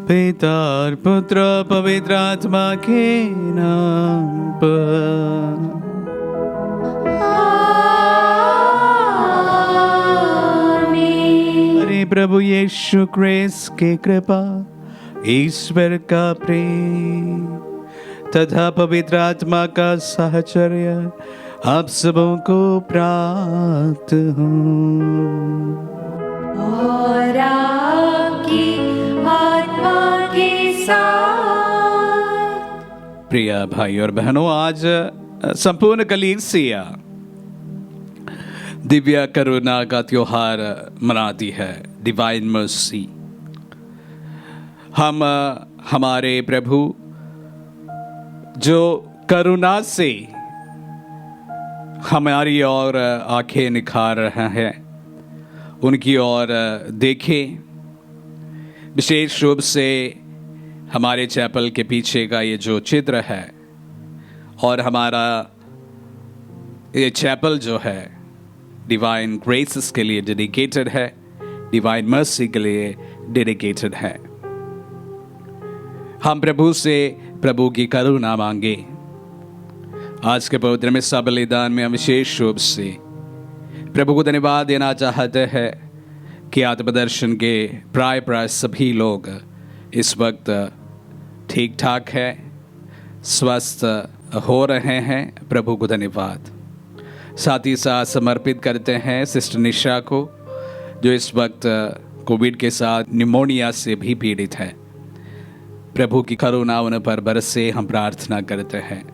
पिता और पुत्र पवित्र आत्मा के नाम पर। आमीन। अरे प्रभु यीशु क्रिस्त की कृपा, ईश्वर का प्रेम तथा पवित्र आत्मा का साहचर्य आप सबों को प्राप्त हो। और आपकी आत्मा के साथ। प्रिय भाई और बहनों, आज संपूर्ण कलीसिया दिव्य करुणा का त्योहार मनाती है, डिवाइन मर्सी। हम हमारे प्रभु जो करुणा से हमारी ओर आंखें निखार रहे हैं, उनकी ओर देखें। विशेष रूप से हमारे चैपल के पीछे का ये जो चित्र है, और हमारा ये चैपल जो है डिवाइन ग्रेसेस के लिए डेडिकेटेड है, डिवाइन मर्सी के लिए डेडिकेटेड है। हम प्रभु से प्रभु की करुणा मांगे। आज के पवित्र मिस्सा बलिदान में हम विशेष रूप से प्रभु को धन्यवाद देना चाहते हैं कि आत्मदर्शन के प्राय सभी लोग इस वक्त ठीक ठाक है, स्वस्थ हो रहे हैं। प्रभु को धन्यवाद। साथ ही साथ समर्पित करते हैं सिस्टर निशा को, जो इस वक्त कोविड के साथ निमोनिया से भी पीड़ित है। प्रभु की करुणा उन पर बरसे, हम प्रार्थना करते हैं।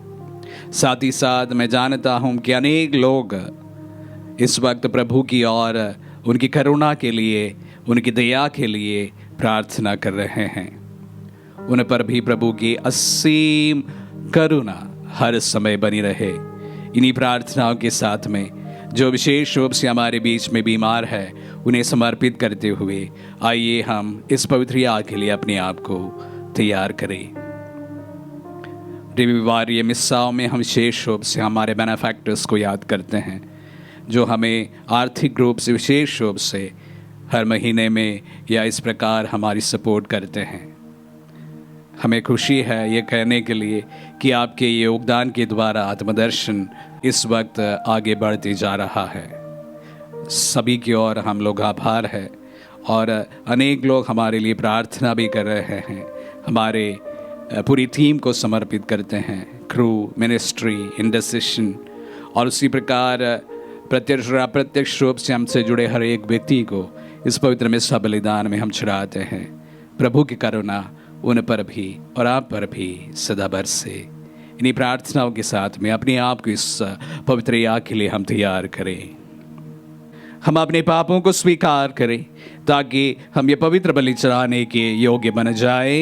साथ ही साथ मैं जानता हूं कि अनेक लोग इस वक्त प्रभु की और उनकी करुणा के लिए, उनकी दया के लिए प्रार्थना कर रहे हैं। उन पर भी प्रभु की असीम करुणा हर समय बनी रहे। इन्हीं प्रार्थनाओं के साथ में जो विशेष रूप से हमारे बीच में बीमार है, उन्हें समर्पित करते हुए आइए हम इस पवित्र याग के लिए अपने आप को तैयार करें। रविवार मिस्साओं में हम विशेष रूप से हमारे बेनेफैक्टर्स को याद करते हैं, जो हमें आर्थिक रूप से विशेष रूप से हर महीने में या इस प्रकार हमारी सपोर्ट करते हैं। हमें खुशी है ये कहने के लिए कि आपके योगदान के द्वारा आत्मदर्शन इस वक्त आगे बढ़ते जा रहा है। सभी की ओर हम लोग आभार है, और अनेक लोग हमारे लिए प्रार्थना भी कर रहे हैं। हमारे पूरी टीम को समर्पित करते हैं, क्रू, मिनिस्ट्री, इंटरसेशन, और उसी प्रकार प्रत्यक्ष और अप्रत्यक्ष रूप से हमसे जुड़े हर एक व्यक्ति को इस पवित्र मिस्सा बलिदान में हम चढ़ाते हैं। प्रभु की करुणा उन पर भी और आप पर भी सदा बरसे। इन्हीं प्रार्थनाओं के साथ में अपने आप को इस पवित्र याग के लिए हम तैयार करें। हम अपने पापों को स्वीकार करें ताकि हम ये पवित्र बलि चढ़ाने के योग्य बन जाए।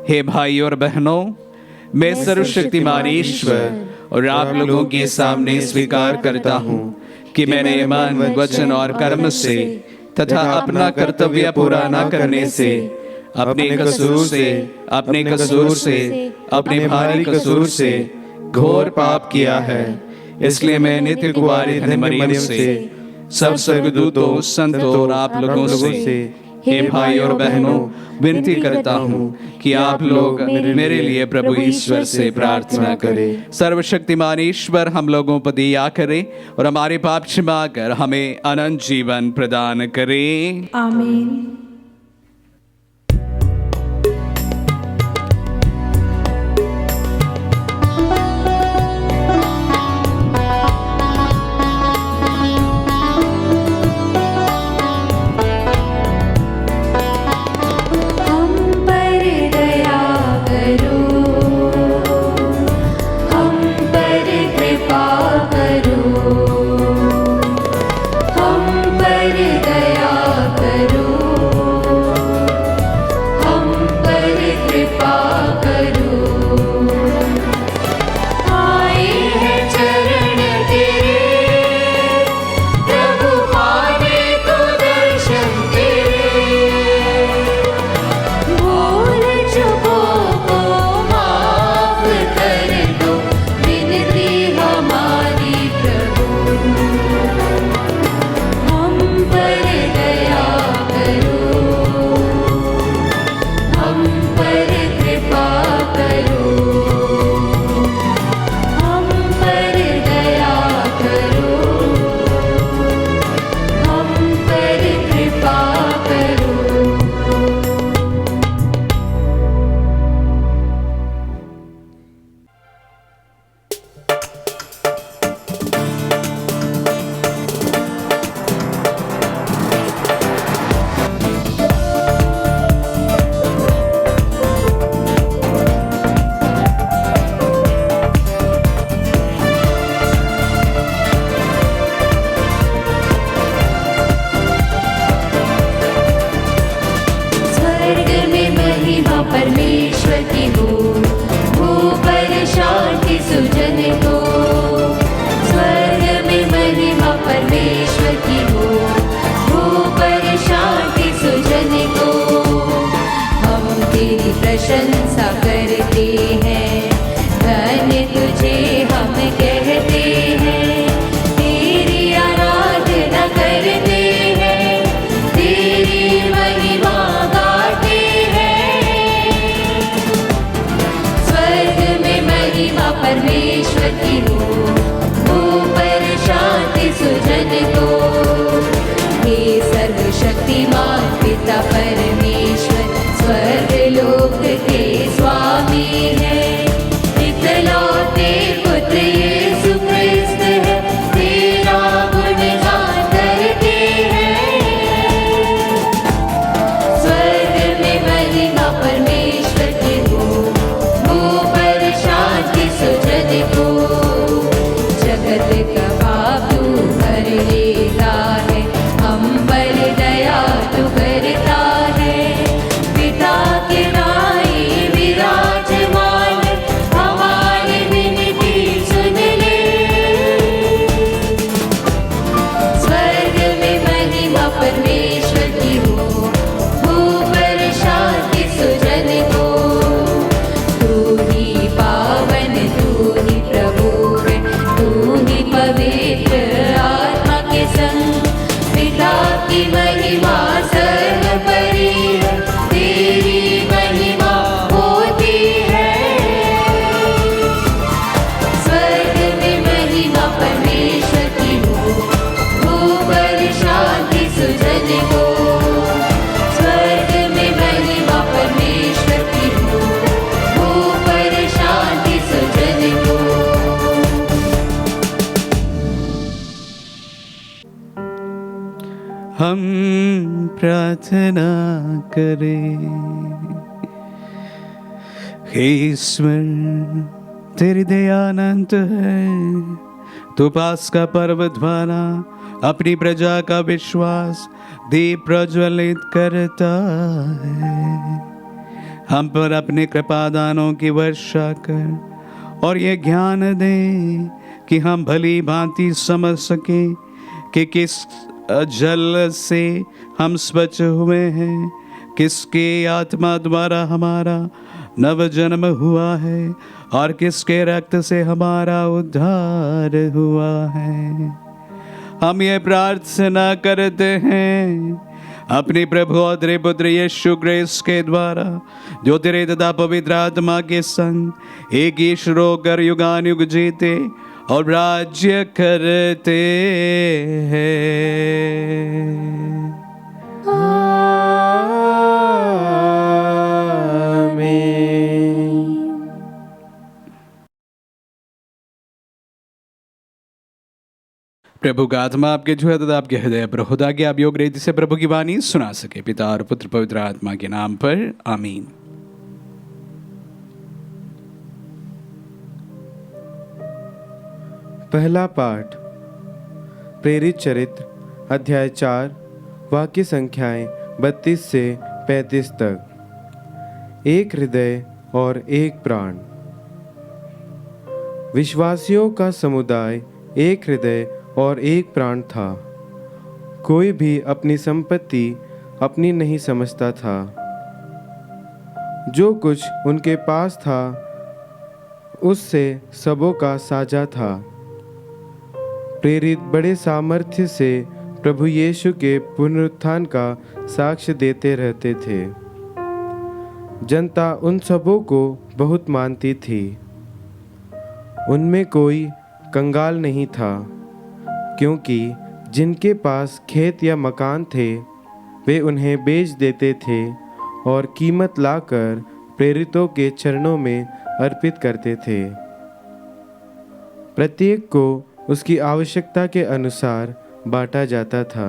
हे भाई और बहनों, मैं सर्वशक्तिमान ईश्वर और आप लोगों के सामने स्वीकार करता हूँ कि मैंने मन, वचन और कर्म से तथा अपना कर्तव्य पूरा न करने से, अपने कसूर से, अपने भारी कसूर से घोर पाप किया है। इसलिए मैं नित्य कुंवारी धन्य मरियम से, सब स्वर्गदूतों, संतों और आप लोगों से, हे भाई और बहनों, विनती करता हूँ कि आप लोग मेरे लिए प्रभु ईश्वर से प्रार्थना करें। सर्वशक्तिमान ईश्वर हम लोगों पर दया करे और हमारे पाप क्षमा कर हमें अनंत जीवन प्रदान करे। आमीन। हम पर दया करो। प्रशंसा करते हैं, धन्य तुझे हम कहते हैं, तेरी आराधना करते हैं, तेरी महिमा गाते हैं। स्वर्ग में महिमा परमेश्वर की हो, ऊपर शांति सुजन को। हे सर्वशक्तिमान पिता परमेश्वर, स्वर्ग लोक के स्वामी है, इकलौते पुत्र यीशु क्रिस्त है, तेरा गुणगान करते हैं। स्वर्ग में महिमा परमेश्वर की हो, ऊपर शांति सुजन को। जगत का पाप तू भर लेता है, हम पर दया तू करता है, पिता के नाई विराजमान, हमारी विनती सुन ले। स्वर्ग में महिमा परमेश्वर की हो, ऊपर शांति सुजन को। तू ही पावन, तू ही प्रभु है, तू ही पवित्र आत्मा के संग, पिता की महिमा सर्वोपरि है, तेरी महिमा होती है। स्वर्ग में महिमा परमेश्वर की हो, ऊपर शांति सुजन को। स्वर्ग में महिमा परमेश्वर की हो, ऊपर शांति सुजन को। हम प्रार्थना करें। हे ईश्वर, तेरी दया अनंत है, तू पास का पर्व द्वारा अपनी प्रजा का विश्वास दीप प्रज्वलित करता है। हम पर अपने कृपादानों की वर्षा कर और ये ज्ञान दे कि हम भली भांति समझ सके कि किस जल से हम स्वच्छ हुए हैं, किसके आत्मा द्वारा हमारा नव जन्म हुआ है और किसके रक्त से हमारा उद्धार हुआ है। हम ये प्रार्थना करते हैं अपने प्रभु और तेरे पुत्र यीशु क्रिस्त के द्वारा, जो तेरे तथा पवित्र आत्मा के संग एक ईश्वर होकर युगानुयुग जीते और राज्य करते हैं। आमीन। प्रभु का आत्मा आपके जो है तथा आपके हृदय पर खुदा की आप योग रीति से प्रभु की वाणी सुना सके, पिता और पुत्र पवित्र आत्मा के नाम पर आमीन। पहला पाठ प्रेरित चरित्र अध्याय 4 वाक्य संख्याएं 32 से 35 तक। एक हृदय और एक प्राण। विश्वासियों का समुदाय एक हृदय और एक प्राण था। कोई भी अपनी संपत्ति अपनी नहीं समझता था। जो कुछ उनके पास था उससे सबों का साझा था। प्रेरित बड़े सामर्थ्य से प्रभु यीशु के पुनरुत्थान का साक्ष्य देते रहते थे। जनता उन सबों को बहुत मानती थी। उनमें कोई कंगाल नहीं था, क्योंकि जिनके पास खेत या मकान थे वे उन्हें बेच देते थे और कीमत लाकर प्रेरितों के चरणों में अर्पित करते थे। प्रत्येक को उसकी आवश्यकता के अनुसार बांटा जाता था।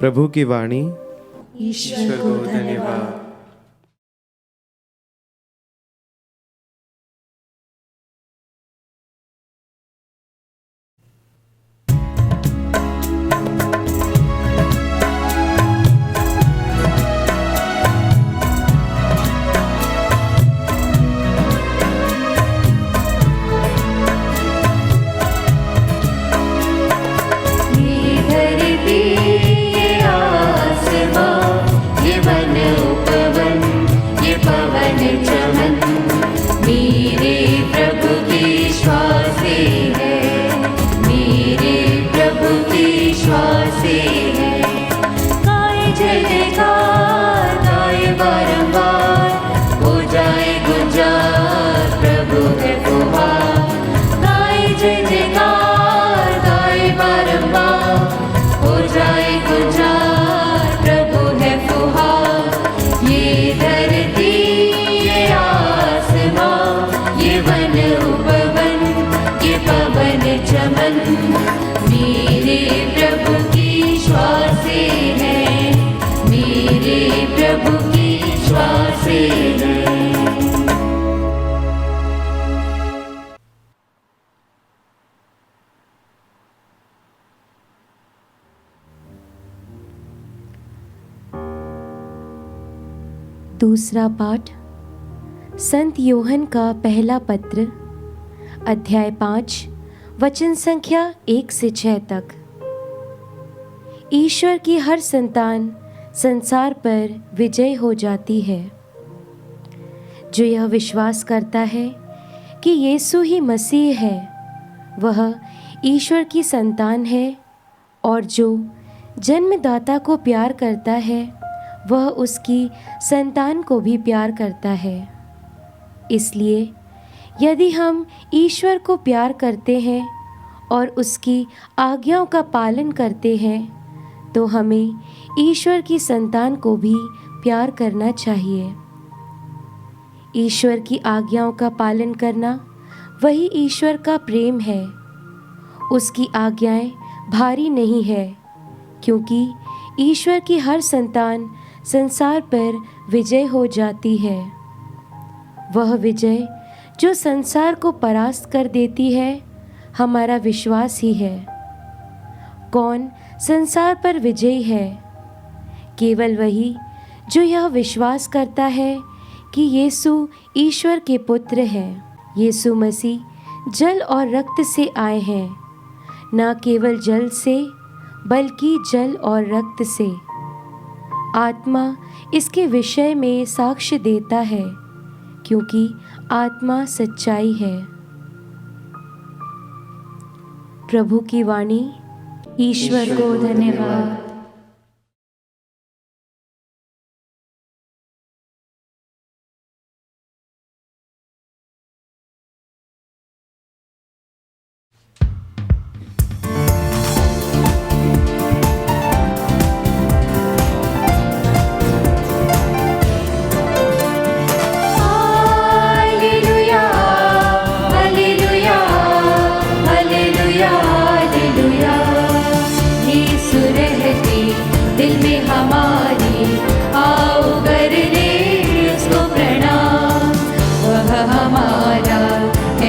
प्रभु की वाणी। ईश्वर को धन्यवाद। ये धरती ये आसमां ये वन से है। गाए जय जयकार, गाए बारंबार, हो जाए गुंजार, प्रभु है फुहार। गाए जय जयकार, गाए बारंबार, हो जाए गुंजार, प्रभु है फुहार। ये धरती, ये आसमां, ये वन उपवन, ये पवन चमन, मेरे प्रभु की श्वासें हैं, मेरे प्रभु की श्वासें हैं। दूसरा पाठ संत योहन का पहला पत्र, अध्याय 5, वचन संख्या 1 से 6 तक। ईश्वर की हर संतान संसार पर विजय हो जाती है। जो यह विश्वास करता है कि यीशु ही मसीह है, वह ईश्वर की संतान है, और जो जन्मदाता को प्यार करता है, वह उसकी संतान को भी प्यार करता है। इसलिए यदि हम ईश्वर को प्यार करते हैं और उसकी आज्ञाओं का पालन करते हैं, तो हमें ईश्वर की संतान को भी प्यार करना चाहिए। ईश्वर की आज्ञाओं का पालन करना वही ईश्वर का प्रेम है। उसकी आज्ञाएं भारी नहीं है, क्योंकि ईश्वर की हर संतान संसार पर विजय हो जाती है। वह विजय जो संसार को परास्त कर देती है, हमारा विश्वास ही है। कौन संसार पर विजयी है? केवल वही जो यह विश्वास करता है कि यीशु ईश्वर के पुत्र हैं। यीशु मसीह जल और रक्त से आए हैं, न केवल जल से, बल्कि जल और रक्त से। आत्मा इसके विषय में साक्ष्य देता है, क्योंकि आत्मा सच्चाई है। प्रभु की वाणी। ईश्वर को धन्यवाद।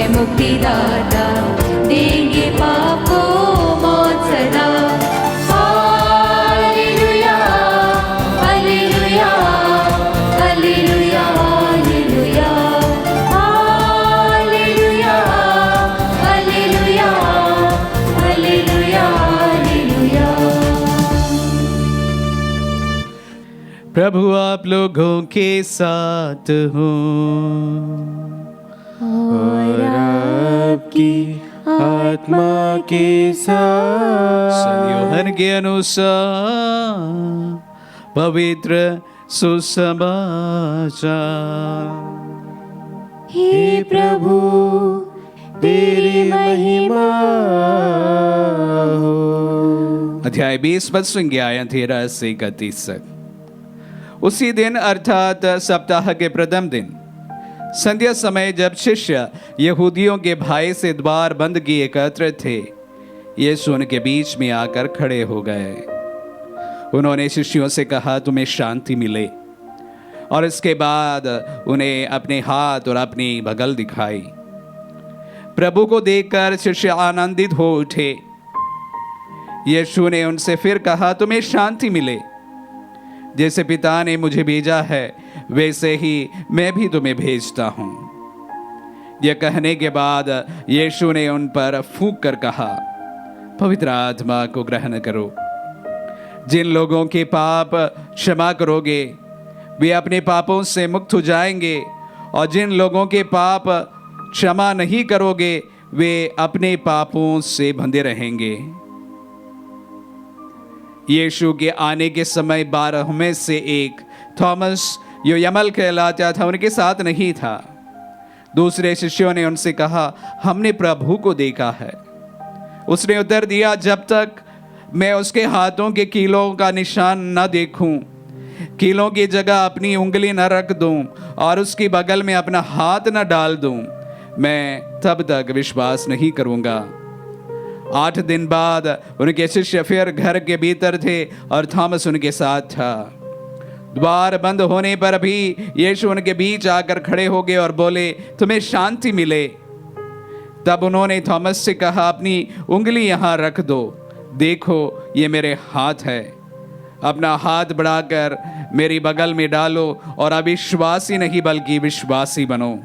मुक्तिदाता, देंगे पाप को मौत सदा। Hallelujah, hallelujah, hallelujah, hallelujah, hallelujah, hallelujah, hallelujah, hallelujah. प्रभु आप लोगों के साथ हो और आपकी आत्मा के साथ। संत यूहन के अनुसार पवित्र सुसमाचार। हे प्रभु, तेरी महिमा हो। अध्याय 20 पद सुनिए, आयत 13 से 31 तक। उसी दिन अर्थात सप्ताह के प्रथम दिन संध्या समय, जब शिष्य यहूदियों के भय से द्वार बंद किए एकत्र थे, यीशु उनके बीच में आकर खड़े हो गए। उन्होंने शिष्यों से कहा, तुम्हें शांति मिले। और इसके बाद उन्हें अपने हाथ और अपनी बगल दिखाई। प्रभु को देखकर शिष्य आनंदित हो उठे। यीशु ने उनसे फिर कहा, तुम्हें शांति मिले। जैसे पिता ने मुझे भेजा है, वैसे ही मैं भी तुम्हें भेजता हूं। यह कहने के बाद यीशु ने उन पर फूंक कर कहा, पवित्र आत्मा को ग्रहण करो। जिन लोगों के पाप क्षमा करोगे, वे अपने पापों से मुक्त हो जाएंगे, और जिन लोगों के पाप क्षमा नहीं करोगे, वे अपने पापों से बंधे रहेंगे। यीशु के आने के समय 12 में से एक थॉमस जो यमल कहलाता था उनके साथ नहीं था। दूसरे शिष्यों ने उनसे कहा, हमने प्रभु को देखा है। उसने उत्तर दिया, जब तक मैं उसके हाथों के कीलों का निशान न देखूं, कीलों की जगह अपनी उंगली न रख दूं और उसकी बगल में अपना हाथ न डाल दूं, मैं तब तक विश्वास नहीं करूंगा। 8 दिन बाद उनके शिष्य फिर घर के भीतर थे और थॉमस उनके साथ था। द्वार बंद होने पर भी यीशु उनके बीच आकर खड़े हो गए और बोले, तुम्हें शांति मिले। तब उन्होंने थॉमस से कहा, अपनी उंगली यहाँ रख दो, देखो ये मेरे हाथ है, अपना हाथ बढ़ाकर मेरी बगल में डालो और अविश्वासी नहीं बल्कि विश्वासी बनो।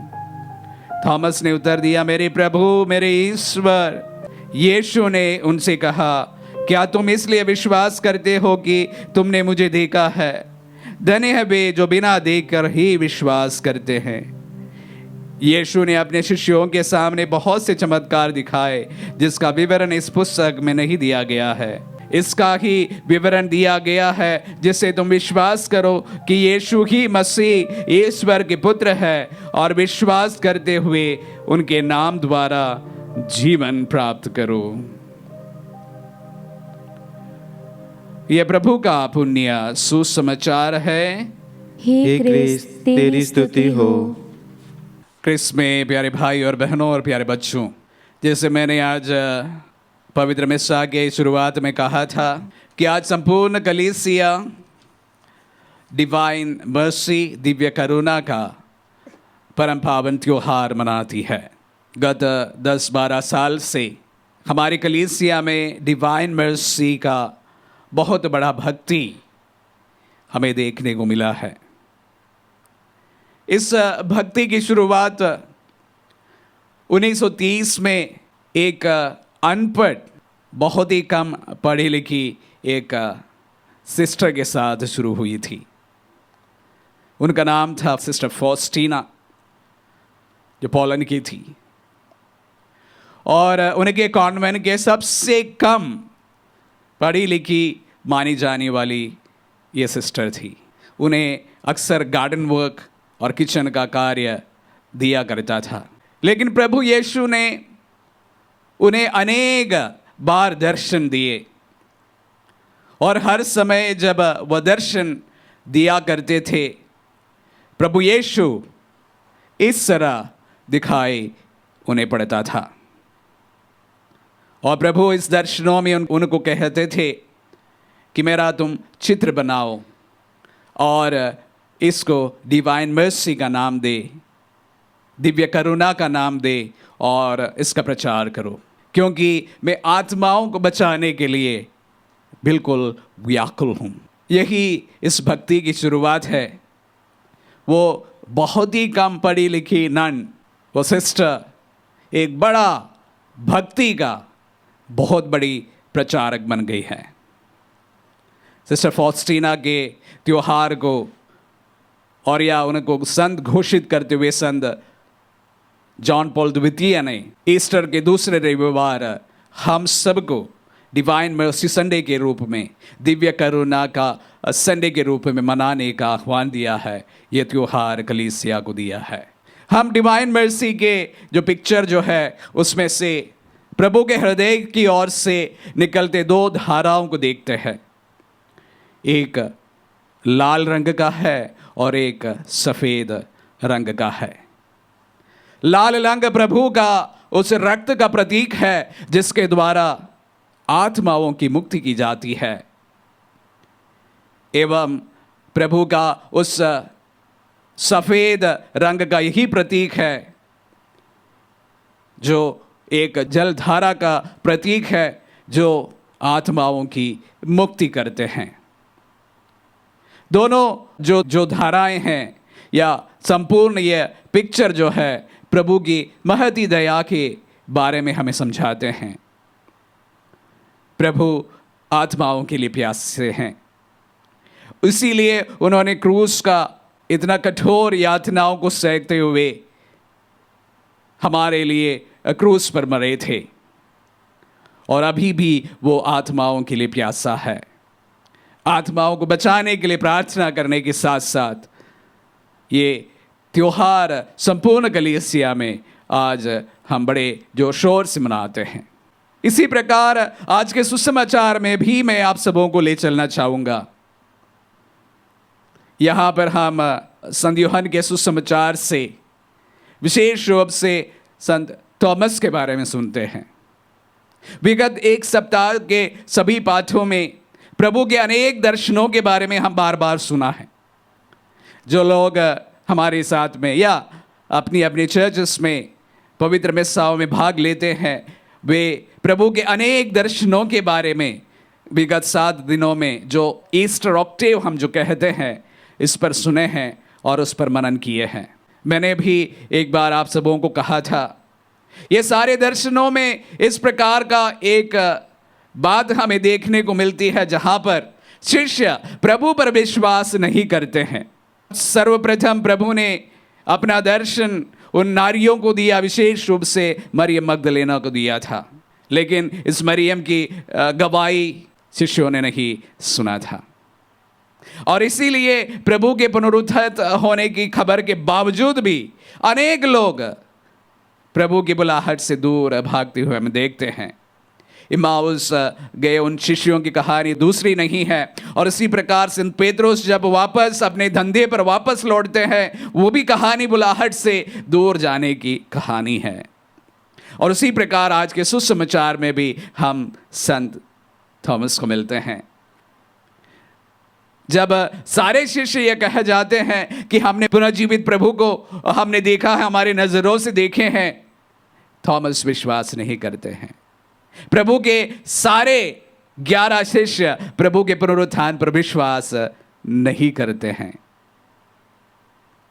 थॉमस ने उत्तर दिया, मेरे प्रभु मेरे ईश्वर। यीशु ने उनसे कहा, क्या तुम इसलिए विश्वास करते हो कि तुमने मुझे देखा है? धन्य है वे जो बिना देखकर ही विश्वास करते हैं। यीशु ने अपने शिष्यों के सामने बहुत से चमत्कार दिखाए जिसका विवरण इस पुस्तक में नहीं दिया गया है। इसका ही विवरण दिया गया है जिससे तुम विश्वास करो कि यीशु ही मसीह ईश्वर के पुत्र है और विश्वास करते हुए उनके नाम द्वारा जीवन प्राप्त करो। यह प्रभु का पुण्य सुसमाचार है। हे क्रिस्त तेरी स्तुति हो। क्रिस्त में प्यारे भाई और बहनों और प्यारे बच्चों, जैसे मैंने आज पवित्र मिस्सा के शुरुआत में कहा था कि आज संपूर्ण कलीसिया डिवाइन मर्सी दिव्य करुणा का परम पावन त्योहार मनाती है। गत 10-12 साल से हमारी कलीसिया में डिवाइन मर्सी का बहुत बड़ा भक्ति हमें देखने को मिला है। इस भक्ति की शुरुआत 1930 में एक अनपढ़, बहुत ही कम पढ़ी लिखी एक सिस्टर के साथ शुरू हुई थी। उनका नाम था सिस्टर फॉस्टीना, जो पोलैंड की थी और उनके कॉन्वेंट के सबसे कम पढ़ी लिखी मानी जाने वाली ये सिस्टर थी। उन्हें अक्सर गार्डन वर्क और किचन का कार्य दिया करता था। लेकिन प्रभु यीशु ने उन्हें अनेक बार दर्शन दिए और हर समय जब वह दर्शन दिया करते थे, प्रभु यीशु इस तरह दिखाई उन्हें पड़ता था। और प्रभु इस दर्शनों में उनको कहते थे कि मेरा तुम चित्र बनाओ और इसको डिवाइन मर्सी का नाम दे, दिव्य करुणा का नाम दे और इसका प्रचार करो, क्योंकि मैं आत्माओं को बचाने के लिए बिल्कुल व्याकुल हूँ। यही इस भक्ति की शुरुआत है। वो बहुत ही कम पढ़ी लिखी नन, वो सिस्टर एक बड़ा भक्ति का बहुत बड़ी प्रचारक बन गई है। सिस्टर फॉस्टीना के त्योहार को और या उनको संत घोषित करते हुए संत जॉन पॉल द्वितीय ने ईस्टर के दूसरे रविवार हम सबको डिवाइन मर्सी संडे के रूप में, दिव्य करुणा का संडे के रूप में मनाने का आह्वान दिया है। ये त्योहार कलीसिया को दिया है। हम डिवाइन मर्सी के जो पिक्चर जो है उसमें से प्रभु के हृदय की ओर से निकलते 2 धाराओं को देखते हैं। एक लाल रंग का है और एक सफ़ेद रंग का है। लाल रंग प्रभु का उस रक्त का प्रतीक है जिसके द्वारा आत्माओं की मुक्ति की जाती है, एवं प्रभु का उस सफ़ेद रंग का यही प्रतीक है जो एक जलधारा का प्रतीक है जो आत्माओं की मुक्ति करते हैं। दोनों जो धाराएं हैं या संपूर्ण ये पिक्चर जो है प्रभु की महती दया के बारे में हमें समझाते हैं। प्रभु आत्माओं के लिए प्यासे हैं, इसीलिए उन्होंने क्रूस का इतना कठोर यातनाओं को सहते हुए हमारे लिए क्रूस पर मरे थे और अभी भी वो आत्माओं के लिए प्यासा है। आत्माओं को बचाने के लिए प्रार्थना करने के साथ साथ ये त्योहार संपूर्ण कलीसिया में आज हम बड़े जोर शोर से मनाते हैं। इसी प्रकार आज के सुसमाचार में भी मैं आप सबों को ले चलना चाहूँगा। यहाँ पर हम संत यूहन्ना के सुसमाचार से विशेष रूप से संत थॉमस के बारे में सुनते हैं। विगत एक सप्ताह के सभी पाठों में प्रभु के अनेक दर्शनों के बारे में हम बार बार सुना है। जो लोग हमारे साथ में या अपनी अपनी चर्चेस में पवित्र मिस्साओं में भाग लेते हैं, वे प्रभु के अनेक दर्शनों के बारे में विगत 7 दिनों में जो ईस्टर ऑक्टेव हम जो कहते हैं, इस पर सुने हैं और उस पर मनन किए हैं। मैंने भी एक बार आप सबों को कहा था, ये सारे दर्शनों में इस प्रकार का एक बात हमें देखने को मिलती है जहाँ पर शिष्य प्रभु पर विश्वास नहीं करते हैं। सर्वप्रथम प्रभु ने अपना दर्शन उन नारियों को दिया, विशेष रूप से मरियम मगदलेना को दिया था, लेकिन इस मरियम की गवाही शिष्यों ने नहीं सुना था। और इसीलिए प्रभु के पुनरुत्थित होने की खबर के बावजूद भी अनेक लोग प्रभु की बुलाहट से दूर भागते हुए हम देखते हैं। इम्माउस गए उन शिष्यों की कहानी दूसरी नहीं है। और इसी प्रकार संत पेत्रुस जब वापस अपने धंधे पर वापस लौटते हैं, वो भी कहानी बुलाहट से दूर जाने की कहानी है। और उसी प्रकार आज के सुसमाचार में भी हम संत थॉमस को मिलते हैं। जब सारे शिष्य ये कह जाते हैं कि हमने पुनर्जीवित प्रभु को हमने देखा है, हमारे नजरों से देखे हैं, थॉमस विश्वास नहीं करते हैं। प्रभु के सारे 11 शिष्य प्रभु के पुनरुत्थान पर विश्वास नहीं करते हैं।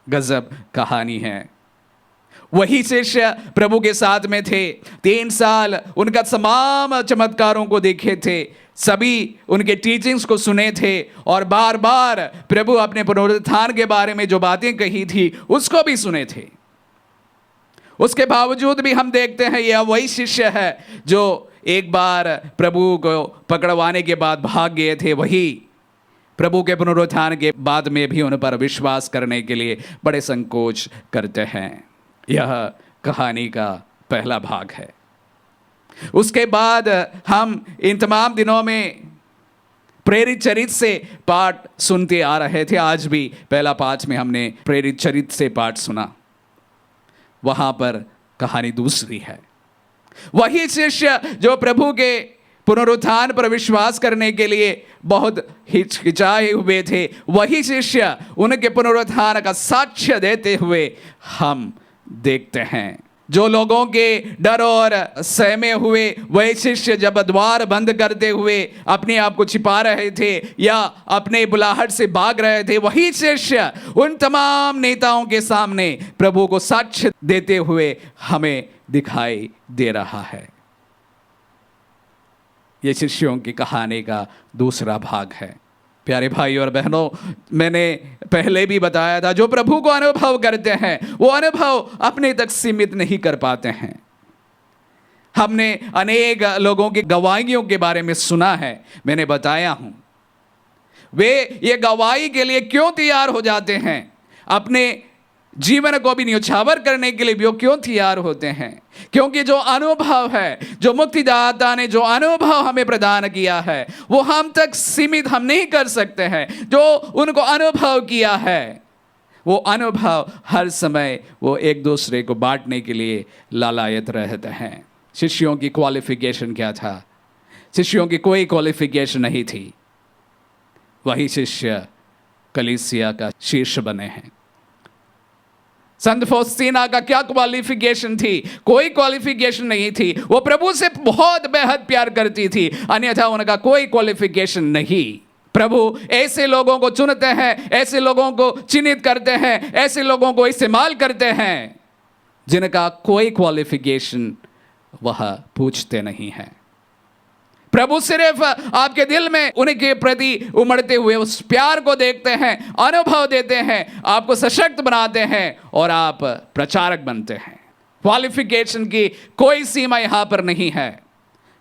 गजब कहानी है। वही शिष्य प्रभु के साथ में थे, 3 साल उनका तमाम चमत्कारों को देखे थे, सभी उनके टीचिंग्स को सुने थे और बार बार प्रभु अपने पुनरुत्थान के बारे में जो बातें कही थी उसको भी सुने थे। उसके बावजूद भी हम देखते हैं यह वही शिष्य है जो एक बार प्रभु को पकड़वाने के बाद भाग गए थे, वही प्रभु के पुनरुत्थान के बाद में भी उन पर विश्वास करने के लिए बड़े संकोच करते हैं। यह कहानी का पहला भाग है। उसके बाद हम इन तमाम दिनों में प्रेरित चरित्र से पाठ सुनते आ रहे थे। आज भी पहला पाठ में हमने प्रेरित चरित्र से पाठ सुना। वहां पर कहानी दूसरी है। वही शिष्य जो प्रभु के पुनरुत्थान पर विश्वास करने के लिए बहुत हिचकिचाए हुए थे, वही शिष्य उनके पुनरुत्थान का साक्ष्य देते हुए हम देखते हैं। जो लोगों के डर और सहमे हुए वही शिष्य जब द्वार बंद करते हुए अपने आप को छिपा रहे थे या अपने बुलाहट से भाग रहे थे, वही शिष्य उन तमाम नेताओं के सामने प्रभु को साक्ष्य देते हुए हमें दिखाई दे रहा है। ये शिष्यों की कहानी का दूसरा भाग है। प्यारे भाई और बहनों, मैंने पहले भी बताया था, जो प्रभु को अनुभव करते हैं वो अनुभव अपने तक सीमित नहीं कर पाते हैं। हमने अनेक लोगों की गवाहियों के बारे में सुना है। मैंने बताया हूं वे ये गवाही के लिए क्यों तैयार हो जाते हैं, अपने जीवन को भी न्यौछावर करने के लिए भी वो क्यों तैयार होते हैं, क्योंकि जो अनुभव है, जो मुक्तिदाता ने जो अनुभव हमें प्रदान किया है, वो हम तक सीमित हम नहीं कर सकते हैं। जो उनको अनुभव किया है वो अनुभव हर समय वो एक दूसरे को बांटने के लिए लालायत रहते हैं। शिष्यों की क्वालिफिकेशन क्या था? शिष्यों की कोई क्वालिफिकेशन नहीं थी। वही शिष्य कलीसिया का शीर्ष बने हैं। संत फौस्तीना का क्या क्वालिफिकेशन थी? कोई क्वालिफिकेशन नहीं थी। वो प्रभु से बहुत बेहद प्यार करती थी, अन्यथा उनका कोई क्वालिफिकेशन नहीं। प्रभु ऐसे लोगों को चुनते हैं, ऐसे लोगों को चिन्हित करते हैं, ऐसे लोगों को इस्तेमाल करते हैं जिनका कोई क्वालिफिकेशन वह पूछते नहीं हैं। प्रभु सिर्फ आपके दिल में उनके प्रति उमड़ते हुए उस प्यार को देखते हैं, अनुभव देते हैं, आपको सशक्त बनाते हैं और आप प्रचारक बनते हैं। क्वालिफिकेशन की कोई सीमा यहां पर नहीं है।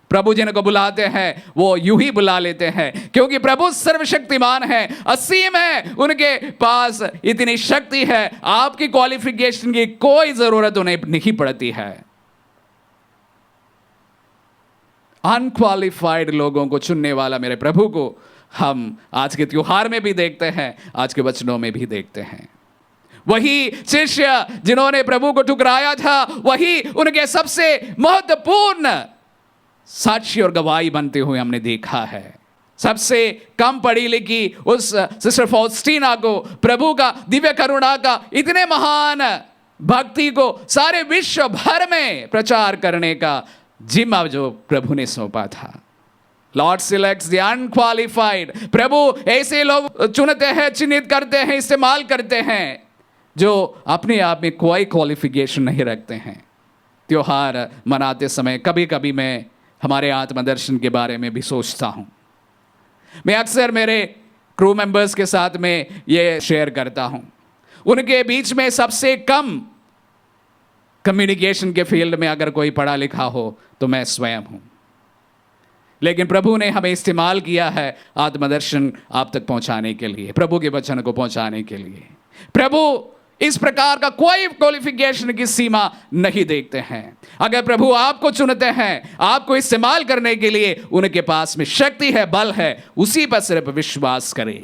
प्रभु जिनको बुलाते हैं वो यूं ही बुला लेते हैं, क्योंकि प्रभु सर्वशक्तिमान है, असीम है, उनके पास इतनी शक्ति है, आपकी क्वालिफिकेशन की कोई जरूरत उन्हें नहीं पड़ती है। अनक्वालिफाइड लोगों को चुनने वाला मेरे प्रभु को हम आज के त्योहार में भी देखते हैं, आज के वचनों में भी देखते हैं। वही शिष्य जिन्होंने प्रभु को ठुकराया था, वही उनके सबसे महत्वपूर्ण साक्षी और गवाही बनते हुए हमने देखा है। सबसे कम पढ़ी लिखी उस सिस्टर फॉस्टीना को प्रभु का दिव्य करुणा का इतने महान भक्ति को सारे विश्व भर में प्रचार करने का जिम्मा जो प्रभु ने सौंपा था। Lord selects the unqualified. प्रभु ऐसे लोग चुनते हैं, चिन्हित करते हैं, इस्तेमाल करते हैं जो अपने आप में कोई क्वालिफिकेशन नहीं रखते हैं। त्योहार मनाते समय कभी कभी मैं हमारे आत्मदर्शन के बारे में भी सोचता हूं। मैं अक्सर मेरे क्रू मेंबर्स के साथ में ये शेयर करता हूं, उनके बीच में सबसे कम कम्युनिकेशन के फील्ड में अगर कोई पढ़ा लिखा हो तो मैं स्वयं हूं। लेकिन प्रभु ने हमें इस्तेमाल किया है आत्मदर्शन आप तक पहुंचाने के लिए, प्रभु के वचन को पहुंचाने के लिए। प्रभु इस प्रकार का कोई क्वालिफिकेशन की सीमा नहीं देखते हैं। अगर प्रभु आपको चुनते हैं, आपको इस्तेमाल करने के लिए, उनके पास में शक्ति है, बल है, उसी पर सिर्फ विश्वास करें।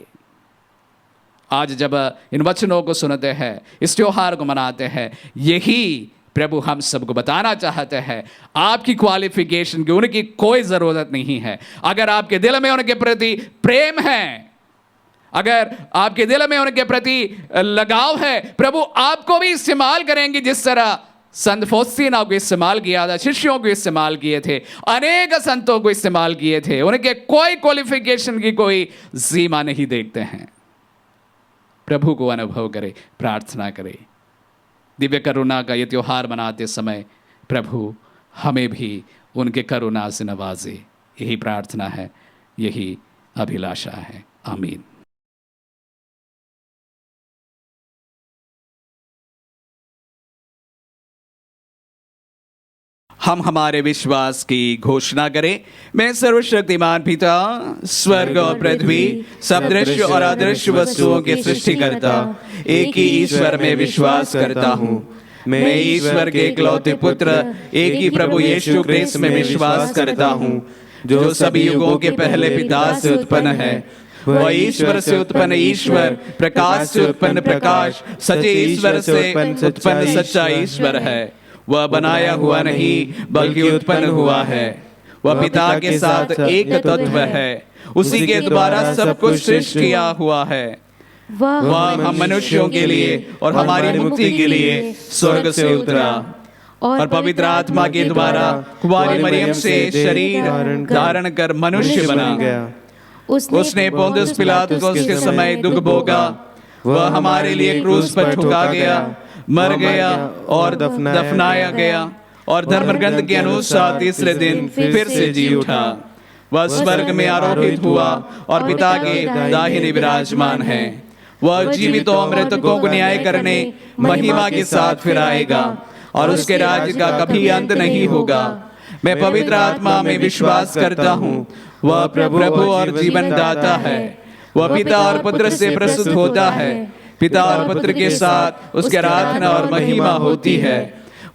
आज जब इन वचनों को सुनते हैं, इस त्योहार को मनाते हैं, यही प्रभु हम सबको बताना चाहते हैं। आपकी क्वालिफिकेशन की उनकी कोई जरूरत नहीं है। अगर आपके दिल में उनके प्रति प्रेम है, अगर आपके दिल में उनके प्रति लगाव है, प्रभु आपको भी इस्तेमाल करेंगे जिस तरह संत फौस्तीना को इस्तेमाल किया था, शिष्यों को इस्तेमाल किए थे, अनेक संतों को इस्तेमाल किए थे। उनके कोई क्वालिफिकेशन की कोई सीमा नहीं देखते हैं। प्रभु को अनुभव करें, प्रार्थना करें। दिव्य करुणा का ये त्योहार मनाते समय प्रभु हमें भी उनके करुणा से नवाजे। यही प्रार्थना है, यही अभिलाषा है। आमीन। हम हमारे विश्वास की घोषणा करें। मैं सर्वशक्तिमान पिता, स्वर्ग और पृथ्वी, सब दृश्य और अदृश्य वस्तुओं के सृष्टिकर्ता, एक ही ईश्वर में विश्वास करता हूँ। मैं ईश्वर के इकलौते पुत्र, एक ही प्रभु यीशु क्रिस्त में विश्वास करता हूँ, जो सभी युगों के पहले पिता से उत्पन्न है। वह ईश्वर से उत्पन्न ईश्वर, प्रकाश से उत्पन्न प्रकाश, सच्चे ईश्वर से उत्पन्न सच्चा ईश्वर है। वह बनाया हुआ नहीं बल्कि उत्पन्न हुआ है। वह पिता के साथ एक तत्व है, उसी के द्वारा सब कुछ सृष्टि किया हुआ है। वह हम मनुष्यों के लिए और हमारी मुक्ति के लिए स्वर्ग से उतरा और पवित्र आत्मा के द्वारा कुंवारी मरियम से शरीर धारण कर मनुष्य बना गया। उसने पोंतियुस पिलातुस के समय दुख भोगा। वह हमारे लिए क्रूस पर ठुका गया, मर गया और दफनाया गया और धर्मग्रंथ के अनुसार तीसरे दिन फिर से जी उठा। वह स्वर्ग में आरोहित हुआ और पिता के दाहिने विराजमान है। वह जीवितों और मृतकों को न्याय करने महिमा के साथ फिर आएगा और उसके राज्य का कभी अंत नहीं होगा। मैं पवित्र आत्मा में विश्वास करता हूँ। वह प्रभु और जीवन दाता है। वह पिता और पुत्र से प्रस्तुत होता है। पिता और पुत्र के साथ उसकी आराधना और महिमा होती है।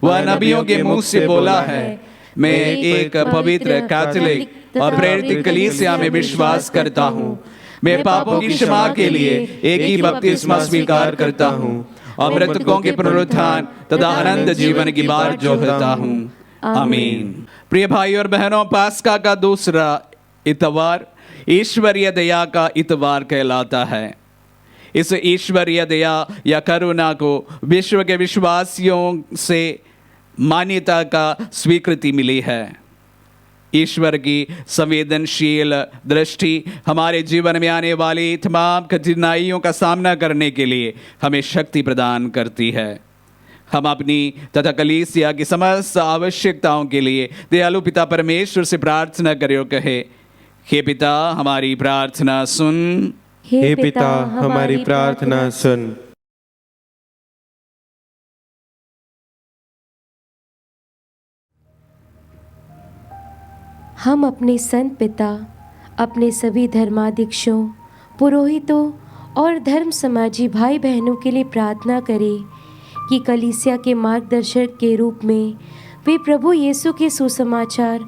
वह नबियों के मुंह से बोला है। मैं एक पवित्र, कैथोलिक और प्रेरित कलीसिया में विश्वास करता हूँ। मैं पापों की क्षमा के लिए एक ही बपतिस्मा स्वीकार करता हूँ और मृतकों के पुनरुत्थान तथा अनंत जीवन की बात जोहता हूँ। आमीन। प्रिय भाई और बहनों, पास्का का दूसरा इतवार ईश्वरीय दया का इतवार कहलाता है। इस ईश्वरीय दया या करुणा को विश्व के विश्वासियों से मान्यता का स्वीकृति मिली है। ईश्वर की संवेदनशील दृष्टि हमारे जीवन में आने वाली तमाम कठिनाइयों का सामना करने के लिए हमें शक्ति प्रदान करती है। हम अपनी तथा कलीसिया की समस्त आवश्यकताओं के लिए दयालु पिता परमेश्वर से प्रार्थना करें और कहे, हे पिता हमारी प्रार्थना सुन। हे पिता हमारी प्रार्थना सुन। हम अपने संत पिता, अपने सभी धर्माध्यक्षों, पुरोहितों और धर्म समाजी भाई बहनों के लिए प्रार्थना करें कि कलीसिया के मार्गदर्शक के रूप में वे प्रभु यीशु के सुसमाचार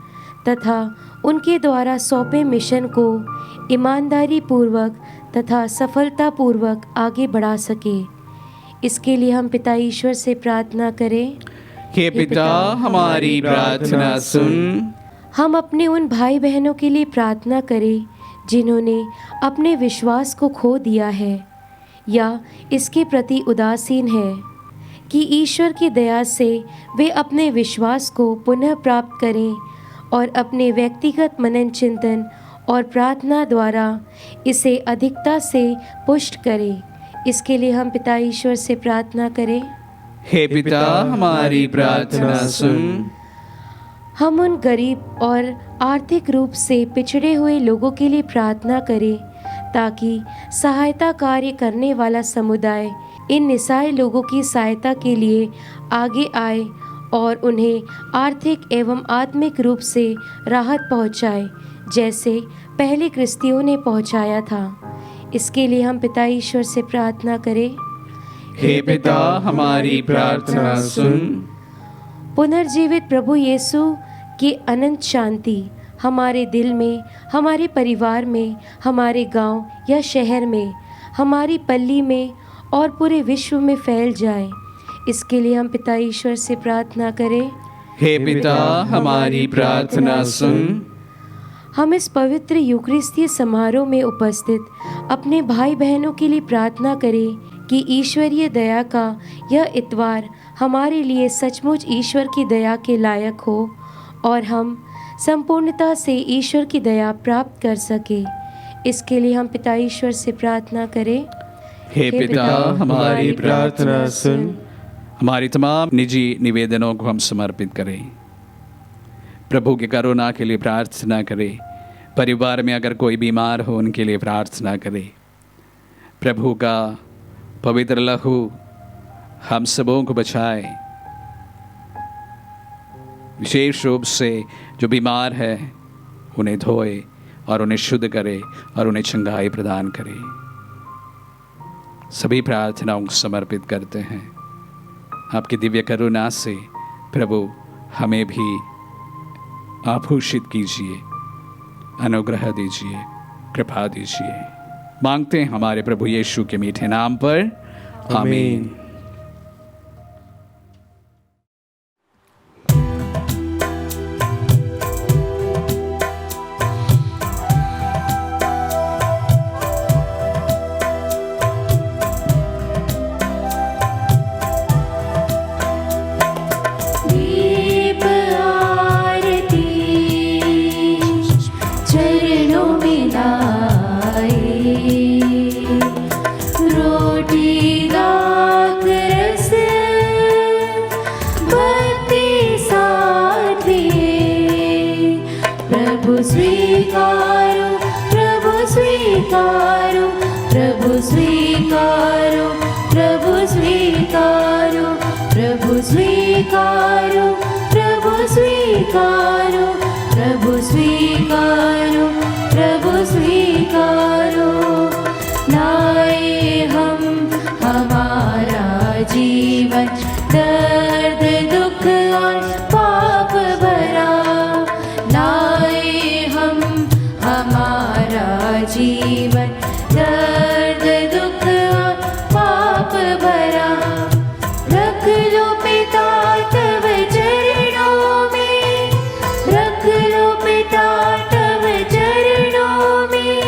तथा उनके द्वारा सौंपे मिशन को ईमानदारी पूर्वक तथा सफलता पूर्वक आगे बढ़ा सके। इसके लिए हम पिता ईश्वर से प्रार्थना करें। हे पिता, हमारी प्रार्थना सुन। हम अपने उन भाई बहनों के लिए प्रार्थना करें जिन्होंने अपने विश्वास को खो दिया है या इसके प्रति उदासीन है, कि ईश्वर की दया से वे अपने विश्वास को पुनः प्राप्त करें और अपने व्यक्तिगत मनन चिंतन और प्रार्थना द्वारा इसे अधिकता से पुष्ट करें। इसके लिए हम पिता ईश्वर से प्रार्थना करें। हे पिता, हमारी प्रार्थना सुन। हम उन गरीब और आर्थिक रूप से पिछड़े हुए लोगों के लिए प्रार्थना करें ताकि सहायता कार्य करने वाला समुदाय इन निस्सहाय लोगों की सहायता के लिए आगे आए और उन्हें आर्थिक एवं आत्मिक रूप से राहत पहुंचाए, जैसे पहले क्रिस्तियों ने पहुंचाया था। इसके लिए हम पिता ईश्वर से प्रार्थना करें। हे पिता, हमारी प्रार्थना सुन। पुनर्जीवित प्रभु यीशु की अनंत शांति हमारे दिल में, हमारे परिवार में, हमारे गांव या शहर में, हमारी पल्ली में और पूरे विश्व में फैल जाए। इसके लिए हम पिता ईश्वर से प्रार्थना करें। हे पिता, हमारी प्रार्थना सुन। हम इस पवित्र यूकरिस्तीय समारोह में उपस्थित अपने भाई बहनों के लिए प्रार्थना करें कि ईश्वरीय दया का यह इतवार हमारे लिए सचमुच ईश्वर की दया के लायक हो और हम संपूर्णता से ईश्वर की दया प्राप्त कर सके। इसके लिए हम पिता ईश्वर से प्रार्थना करें। हे पिता, हमारी प्रार्थना सुन। हमारी तमाम निजी निवेदनों को हम समर्पित करें। प्रभु की करुणा के लिए प्रार्थना करें। परिवार में अगर कोई बीमार हो उनके लिए प्रार्थना करें। प्रभु का पवित्र लहू हम सबों को बचाए। विशेष रूप से जो बीमार है उन्हें धोए और उन्हें शुद्ध करे और उन्हें चंगाई प्रदान करे। सभी प्रार्थनाओं को समर्पित करते हैं। आपकी दिव्य करुणा से प्रभु हमें भी आभूषित कीजिए, अनुग्रह दीजिए, कृपा दीजिए। मांगते हैं हमारे प्रभु यीशु के मीठे नाम पर, आमीन। दीप आरती चरणों में लाए, रोटी दाख रस भक्ति साथ दिए। प्रभु स्वीकारो, प्रभु स्वीकारो, प्रभु स्वीकारो, प्रभु स्वीकारो, प्रभु स्वीकारो, प्रभु स्वीकारो, प्रभु स्वीकारो, प्रभु स्वीकारो। लाए हम हमारा जीवन दर्द दुख और पाप भरा। लाए हम हमारा जीवन दर्द दुख और पाप भरा। रख लो पिता तब चरणों में, रख लो पिता तब चरणों में।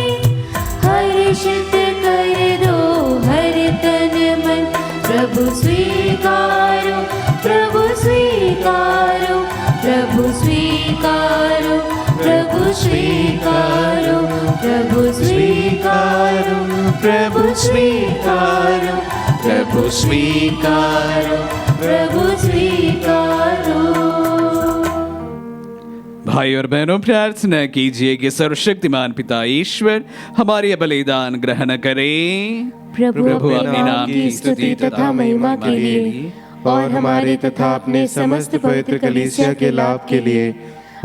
हर्षित कर दो हर तन मन, प्रभु स्वीकारो, प्रभु स्वीकारो, प्रभु स्वीकारो, प्रभु स्वीकारो, प्रभु स्वीकारो, प्रभु स्वीकारो, प्रभु स्वीकारो, प्रभु स्वीकारो। भाई और बहनों, प्रार्थना कीजिए कि सर्वशक्तिमान पिता ईश्वर हमारे ये बलिदान ग्रहण करें। प्रभु अपने नाम की स्तुति तथा महिमा के लिए और हमारे तथा अपने समस्त पवित्र कलीसिया के लाभ के लिए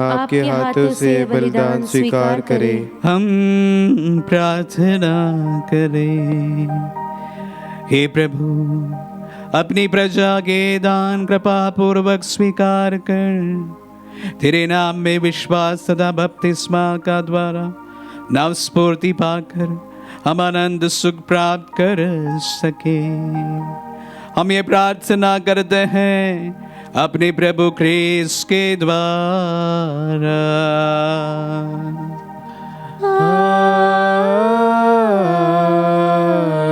आपके हाथों से बलिदान स्वीकार करे। हम प्रार्थना करें। हे प्रभु, अपनी प्रजा के दान कृपा पूर्वक स्वीकार कर तेरे नाम में विश्वास तथा बपतिस्मा का द्वारा नव स्फूर्ति पाकर हम आनंद सुख प्राप्त कर सके। हम ये प्रार्थना करते हैं अपने प्रभु क्रिस्त के द्वारा।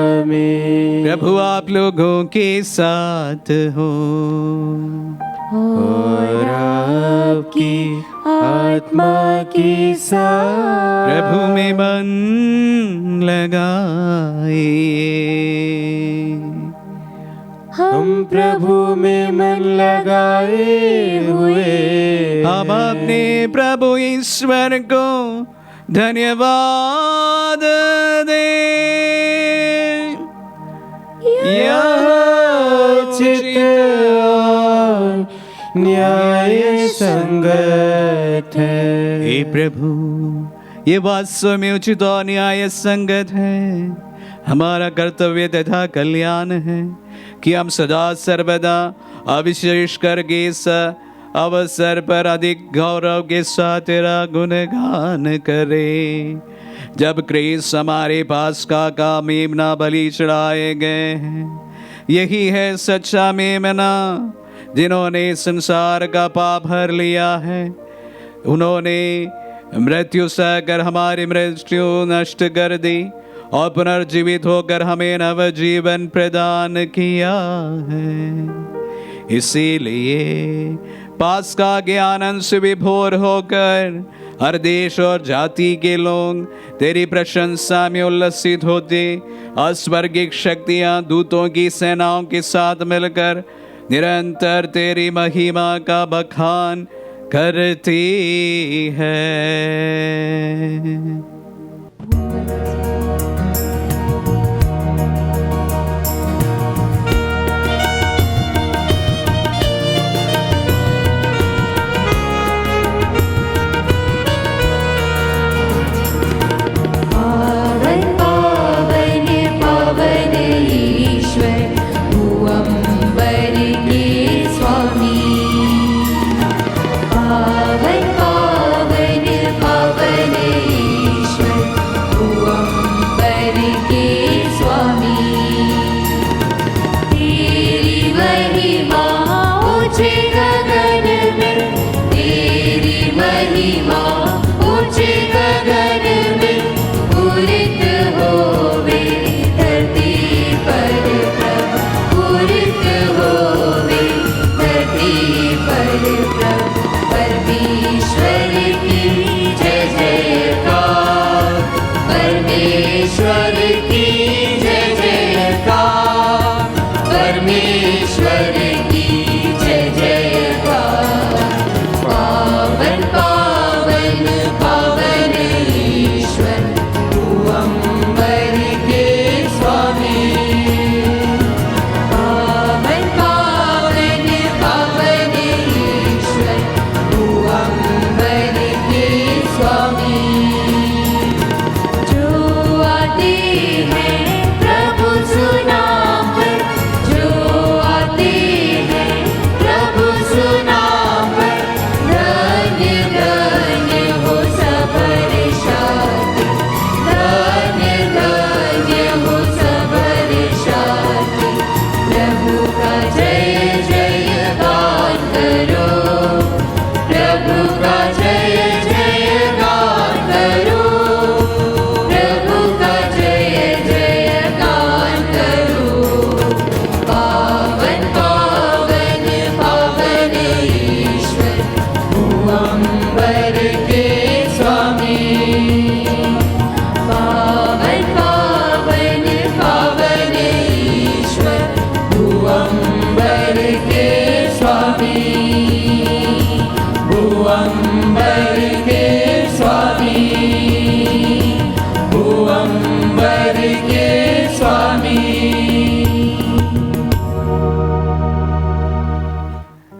आमीन। प्रभु आप लोगों के साथ हो और आपकी आत्मा के साथ। प्रभु में मन लगाए। हम प्रभु में मन लगाए हुए हम अपने प्रभु ईश्वर को धन्यवाद दें। यह उचित और न्याय संगत है। हे प्रभु, ये वास्तव में उचित और न्याय संगत है। हमारा कर्तव्य तथा कल्याण है कि हम सदा सर्वदा अविशेष करके इस अवसर पर अधिक गौरव के साथ तेरा गुणगान करें। जब क्रिस्त हमारे पास का मेमना बलि चढ़ाए गए हैं, यही है सच्चा मेमना जिन्होंने संसार का पाप हर लिया है। उन्होंने मृत्यु सहकर हमारी मृत्यु नष्ट कर दी और पुनर्जीवित होकर हमें नव जीवन प्रदान किया है। इसीलिए पास्का के आनंद से विभोर होकर हर देश और जाति के लोग तेरी प्रशंसा में उल्लसित होते और स्वर्गिक शक्तियां दूतों की सेनाओं के साथ मिलकर निरंतर तेरी महिमा का बखान करती है।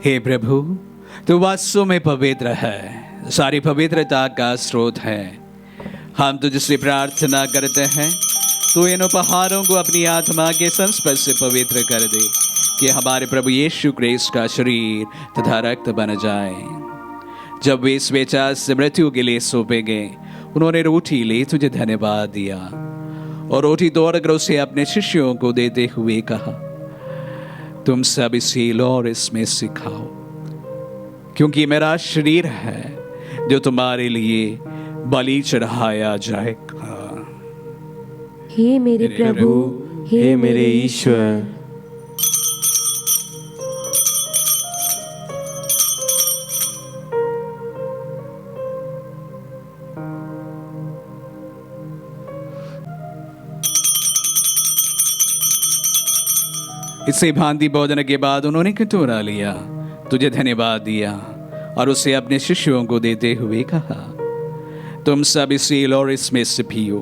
हे प्रभु, तू वास्तव में पवित्र है। सारी पवित्रता का स्रोत है। हम तुझसे प्रार्थना करते हैं, तू इन उपहारों को अपनी आत्मा के संस्पर्श से पवित्र कर दे कि हमारे प्रभु यीशु क्रिस्त का शरीर तथा रक्त बन जाए। जब वे स्वेच्छा से मृत्यु के लिए सौंपे गए, उन्होंने रोटी ली, तुझे धन्यवाद दिया और रोटी तोड़कर उसे अपने शिष्यों को देते हुए कहा, तुम सब इसे लो और इसमें से खाओ, क्योंकि मेरा शरीर है जो तुम्हारे लिए बलि चढ़ाया जाएगा। हे मेरे प्रभु, हे मेरे ईश्वर, इससे भांति भोजन के बाद उन्होंने कटोरा लिया, तुझे धन्यवाद दिया और उसे अपने शिष्यों को देते हुए कहा, तुम सब इसे लो और इसमें से पियो,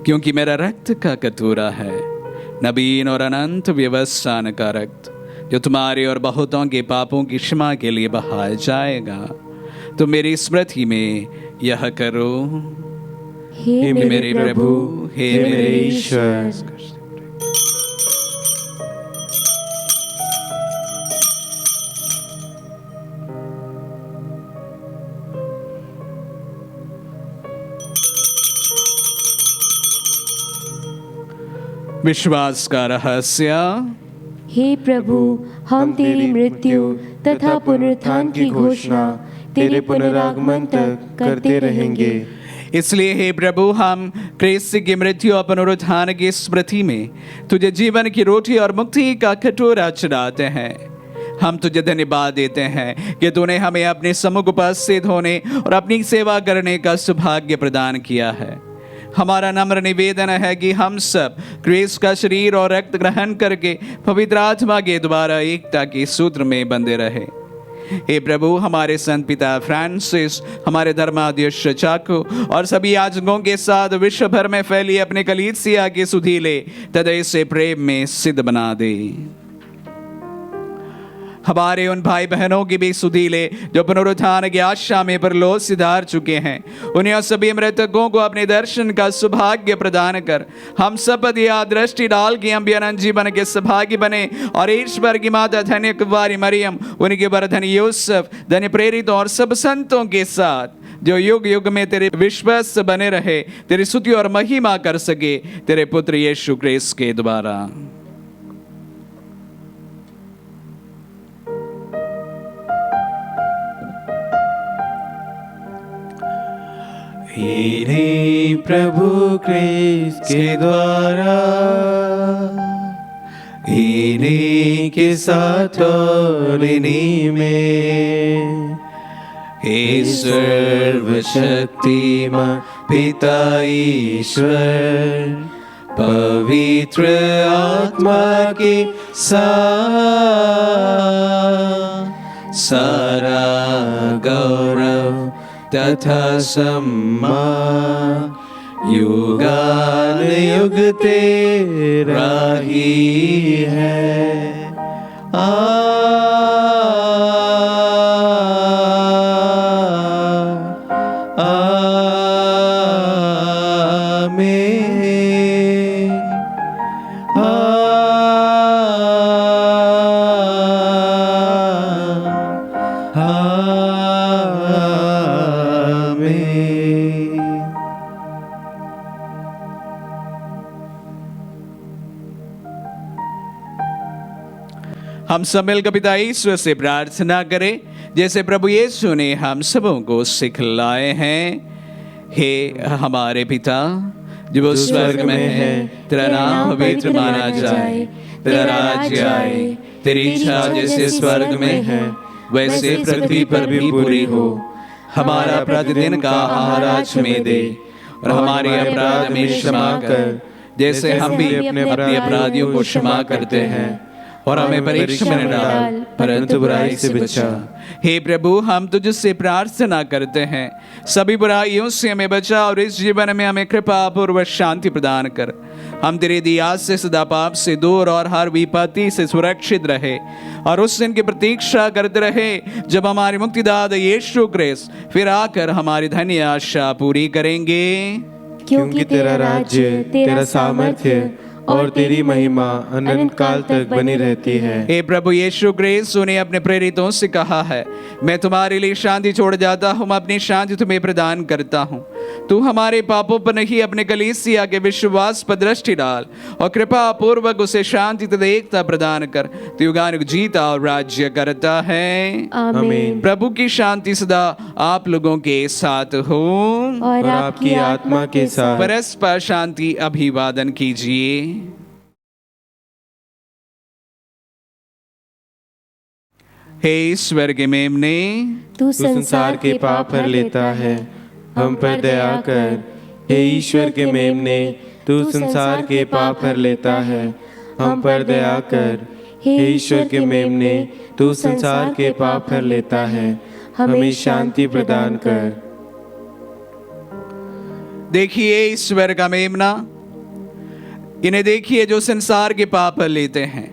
क्योंकि मेरा रक्त का कटोरा है, नवीन और अनंत व्यवस्थान का रक्त, जो तुम्हारे और बहुतों के पापों की क्षमा के लिए बहाया जाएगा। तुम मेरी स्मृति में यह करो। हे मेरे प्रभु, हे मेरे ईश्वर। विश्वास का रहस्य। हे प्रभु, हम तेरी मृत्यु तथा पुनरुत्थान की घोषणा तेरे पुनरागमन तक करते रहेंगे। इसलिए हे प्रभु, हम क्रिस्त की मृत्यु और पुनरुत्थान की स्मृति में तुझे जीवन की रोटी और मुक्ति का कटोरा चढ़ाते हैं। हम तुझे धन्यवाद देते हैं कि तूने हमें अपने सम्मुख उपस्थित होने और अपनी सेवा करने का सौभाग्य प्रदान किया है। हमारा नम्र निवेदन है कि हम सब क्रिस्त का शरीर और रक्त ग्रहण करके पवित्र आत्मा के द्वारा एकता के सूत्र में बंधे रहे। हे प्रभु, हमारे संत पिता फ्रांसिस, हमारे धर्माध्यक्ष चाको और सभी याजकों के साथ विश्व भर में फैली अपने कलीसिया के सुधीले तथा से प्रेम में सिद्ध बना दे। हमारे उन भाई बहनों की भी सुधीले जो पुनरुत्थान की आशा में परलोक सिधार चुके हैं, उन्हें और सभी मृतकों को अपने दर्शन का सौभाग्य प्रदान कर हम सब या दृष्टि डाल के हम भी अनंत जीवन के सौभाग्य बने और ईश्वर की माता धन्य कुंवारी मरियम, उनके वरधन यूसुफ, धन्य प्रेरित और सब संतों के साथ जो युग युग में तेरे विश्वास बने रहे, तेरी स्तुति और महिमा कर सके तेरे पुत्र यीशु क्रिस्त के द्वारा। हे प्रभु क्रिस्त के द्वारा, इन्हीं के साथ और इन्हीं में, हे सर्वशक्तिमान पिता ईश्वर, पवित्र आत्मा के साथ सारा गौरव तथा सम्मान युगान युग तेरा ही है। हम सब मिलकर पिता ईश्वर से प्रार्थना करें, जैसे प्रभु यीशु ने हम सबों को सिखलाए हैं। हे हमारे पिता जो स्वर्ग में है, तेरा नाम पवित्र माना जाए, तेरा राज्य आए, तेरी इच्छा जैसे स्वर्ग में है वैसे पृथ्वी पर भी पूरी हो। हमारा प्रतिदिन का आहार आज हमें दे और हमारे अपराध में क्षमा कर, जैसे हम भी अपने अपराधियों को क्षमा करते हैं। और हमें परीक्षा में न डाल, परंतु बुराई से बचा। हे प्रभु, हम तुझसे प्रार्थना करते हैं, सभी बुराइयों से हमें बचा और इस जीवन में हमें कृपा पूर्वक शांति प्रदान कर। हम तेरी दया से सदा पाप से दूर और हर विपत्ति से सुरक्षित रहे और उस दिन की प्रतीक्षा करते रहे जब हमारी मुक्तिदाता यीशु क्रिस्त फिर आकर हमारी धन्य आशा पूरी करेंगे। क्योंकि तेरा राज्य, तेरा सामर्थ्य और तेरी महिमा अनंत काल तक बनी रहती है। हे प्रभु यीशु क्रिस्त ने अपने प्रेरितों से कहा है, मैं तुम्हारे लिए शांति छोड़ जाता हूँ, मैं अपनी शांति तुम्हें प्रदान करता हूँ। तू हमारे पापों पर नहीं, अपने कलीसिया के विश्वास पर दृष्टि डाल और कृपा पूर्वक उसे शांति तथा एकता प्रदान कर। तू युगानुग जीता और राज्य करता है। आमीन। प्रभु की शांति सदा आप लोगों के साथ हो और आपकी आत्मा के साथ। परस्पर शांति अभिवादन कीजिए। हे ईश्वर के मेमने, तू तू संसार के पाप भर लेता है, हम पर दया कर। हे ईश्वर के मेमने, तू संसार के पाप भर लेता है, हम पर दया कर। हे ईश्वर के मेमने, तू संसार के पाप भर लेता है, हमें शांति प्रदान कर। देखिए ईश्वर का मेमना, इन्हें देखिए जो संसार के पाप भर लेते हैं।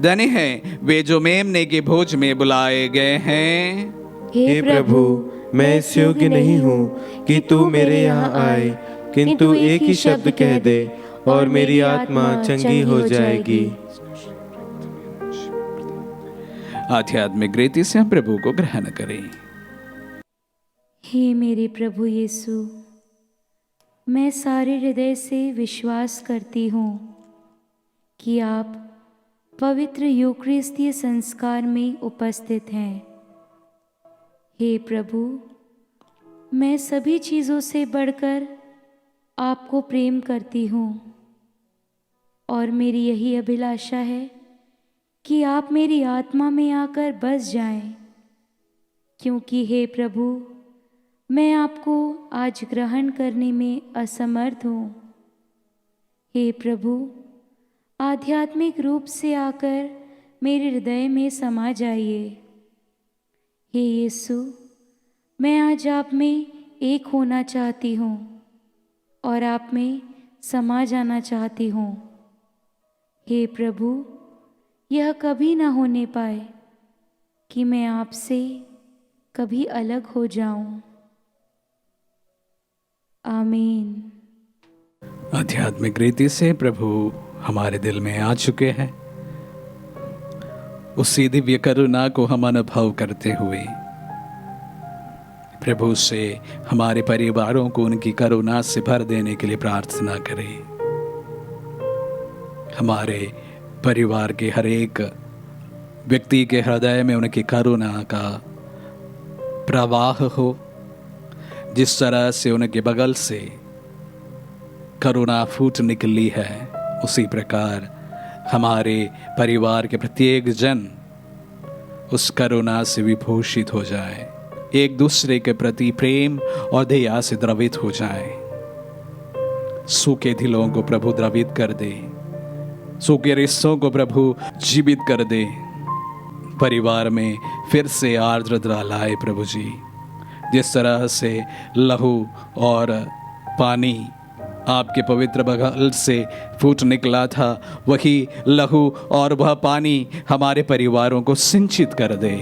धन्य हैं वे जो मेमने के भोज में बुलाए गए हैं। हे प्रभु, मैं इस योग्य नहीं हूँ कि तू मेरे यहाँ आए, किंतु एक ही शब्द कह दे और मेरी आत्मा चंगी हो जाएगी। आध्यात्मिक रीति से हम प्रभु को ग्रहण करें। हे मेरे प्रभु यीशु, मैं सारे हृदय से विश्वास करती हूँ कि आप पवित्र यूक्रिस्तीय संस्कार में उपस्थित हैं। हे प्रभु, मैं सभी चीज़ों से बढ़कर आपको प्रेम करती हूँ और मेरी यही अभिलाषा है कि आप मेरी आत्मा में आकर बस जाएं, क्योंकि हे प्रभु, मैं आपको आज ग्रहण करने में असमर्थ हूँ। हे प्रभु, आध्यात्मिक रूप से आकर मेरे हृदय में समा जाइए। हे यीशु, मैं आज आप में एक होना चाहती हूँ और आप में समा जाना चाहती हूँ। हे प्रभु, यह कभी ना होने पाए कि मैं आपसे कभी अलग हो जाऊं। आमीन। आध्यात्मिक रीति से प्रभु हमारे दिल में आ चुके हैं। उसी दिव्य करुणा को हम अनुभव करते हुए प्रभु से हमारे परिवारों को उनकी करुणा से भर देने के लिए प्रार्थना करें। हमारे परिवार के हर एक व्यक्ति के हृदय में उनकी करुणा का प्रवाह हो। जिस तरह से उनके बगल से करुणा फूट निकली है, उसी प्रकार हमारे परिवार के प्रत्येक जन उस करुणा से विभूषित हो जाए, एक दूसरे के प्रति प्रेम और दया से द्रवित हो जाए। सूखे दिलों को प्रभु द्रवित कर दे, सूखे रिश्तों को प्रभु जीवित कर दे, परिवार में फिर से आर्द्रता लाए प्रभु जी। जिस तरह से लहू और पानी आपके पवित्र बगल से फूट निकला था, वही लहू और वह पानी हमारे परिवारों को सिंचित कर दे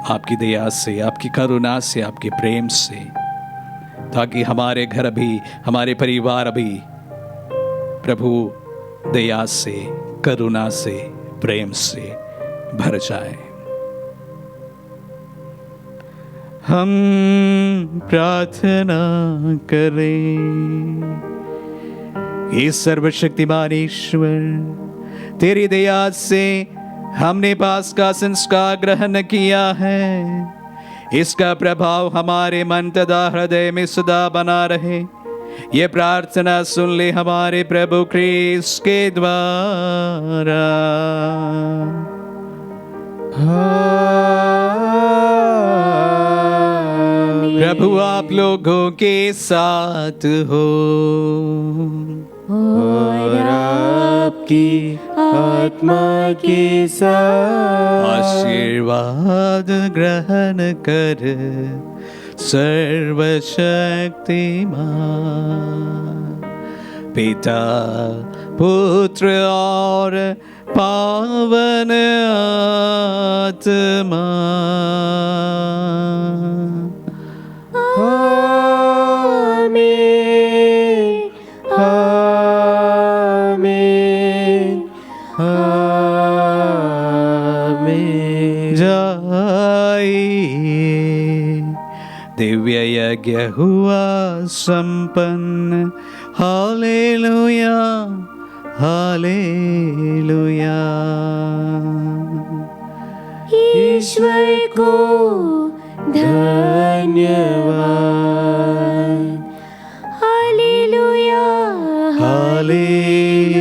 आपकी दया से, आपकी करुणा से, आपके प्रेम से, ताकि हमारे घर भी, हमारे परिवार भी प्रभु दया से, करुणा से, प्रेम से भर जाए। हम प्रार्थना करें। हे सर्वशक्तिमान ईश्वर, तेरी दया से हमने पास का संस्कार ग्रहण किया है। इसका प्रभाव हमारे मन तथा हृदय में सदा बना रहे। ये प्रार्थना सुन ले हमारे प्रभु क्रिस्त के द्वारा। प्रभु आप लोगों के साथ हो और आपकी आत्मा के साथ। आशीर्वाद ग्रहण कर सर्वशक्तिमान पिता पुत्र और पावन आत्मा। आमीन आमीन आमीन। जाइए दिव्य यज्ञ हुआ संपन्न। Hallelujah hallelujah. ईश्वर को धन्यवाद। Hallelujah hallelujah.